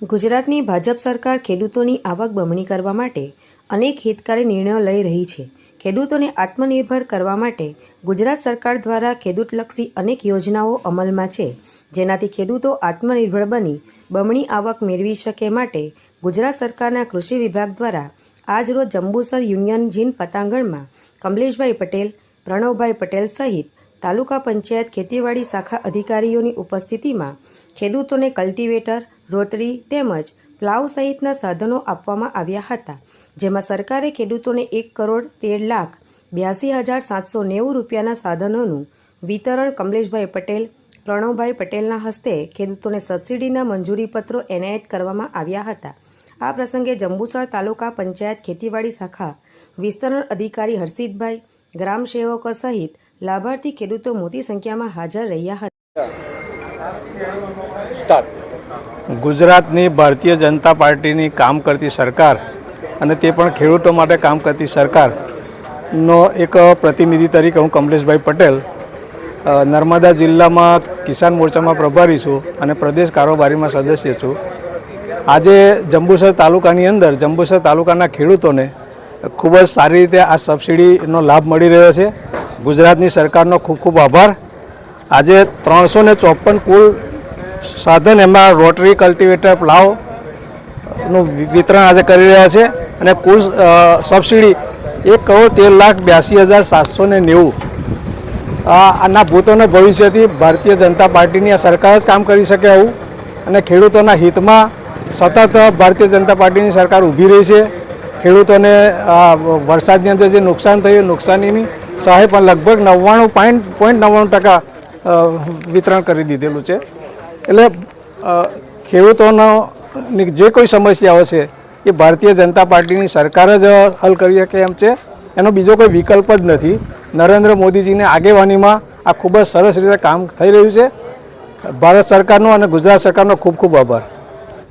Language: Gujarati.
ગુજરાતની ભાજપ સરકાર ખેડૂતોની આવક બમણી કરવા માટે અનેક હિતકારી નિર્ણયો લઈ રહી છે। ખેડૂતોને આત્મનિર્ભર કરવા માટે ગુજરાત સરકાર દ્વારા ખેડૂતલક્ષી અનેક યોજનાઓ અમલમાં છે, જેનાથી ખેડૂતો આત્મનિર્ભર બની બમણી આવક મેળવી શકે માટે ગુજરાત સરકારના કૃષિ વિભાગ દ્વારા આજરોજ જંબુસર યુનિયન જીન પતાંગણમાં કમલેશભાઈ પટેલ, પ્રણવભાઈ પટેલ સહિત તાલુકા પંચાયત ખેતીવાડી શાખા અધિકારીઓની ઉપસ્થિતિમાં ખેડૂતોને કલ્ટિવેટર, રોટરી તેમજ પ્લાવ સહિતના સાધનો આપવામાં આવ્યા હતા, જેમાં સરકારે ખેડૂતોને 1,13,82,790 રૂપિયાના સાધનોનું વિતરણ કમલેશભાઈ પટેલ, પ્રણવભાઈ પટેલના હસ્તે ખેડૂતોને સબસિડીના મંજૂરીપત્રો એનાયત કરવામાં આવ્યા હતા। આ પ્રસંગે જંબુસર તાલુકા પંચાયત ખેતીવાડી શાખા વિસ્તરણ અધિકારી હર્ષિતભાઈ, ગ્રામ સેવકો સહિત લાભાર્થી ખેડૂતો મોટી સંખ્યામાં હાજર રહ્યા હતા। ગુજરાતની ભારતીય જનતા પાર્ટીની કામ કરતી સરકાર અને તે પણ ખેડૂતો માટે કામ કરતી સરકારનો એક પ્રતિનિધિ તરીકે હું કમલેશભાઈ પટેલ નર્મદા જિલ્લામાં કિસાન મોરચામાં પ્રભારી છું અને પ્રદેશ કારોબારીમાં સદસ્ય છું। આજે જંબુસર તાલુકાની અંદર જંબુસર તાલુકાના ખેડૂતોને ખૂબ જ સારી રીતે આ સબસિડીનો લાભ મળી રહ્યો છે। ગુજરાતની સરકારનો ખૂબ ખૂબ આભાર। આજે 354 કુલ સાધન એમાં રોટરી, કલ્ટિવેટર, પ્લાવનું વિતરણ આજે કરી રહ્યા છે અને કુલ સબસિડી 1,13,82,790 આના ભૂતોને ભવિષ્યથી ભારતીય જનતા પાર્ટીની આ સરકાર જ કામ કરી શકે આવું અને ખેડૂતોના હિતમાં સતત ભારતીય જનતા પાર્ટીની સરકાર ઊભી રહી છે। ખેડૂતોને વરસાદની અંદર જે નુકસાન થયું નુકસાનીની સહાય પણ લગભગ 99.99% વિતરણ કરી દીધેલું છે। એટલે ખેડૂતોની જે કોઈ સમસ્યાઓ છે એ ભારતીય જનતા પાર્ટીની સરકાર જ હલ કરી શકે એમ છે, એનો બીજો કોઈ વિકલ્પ જ નથી। નરેન્દ્ર મોદીજીની આગેવાનીમાં આ ખૂબ જ સરસ રીતે કામ થઈ રહ્યું છે। ભારત સરકારનો અને ગુજરાત સરકારનો ખૂબ ખૂબ આભાર।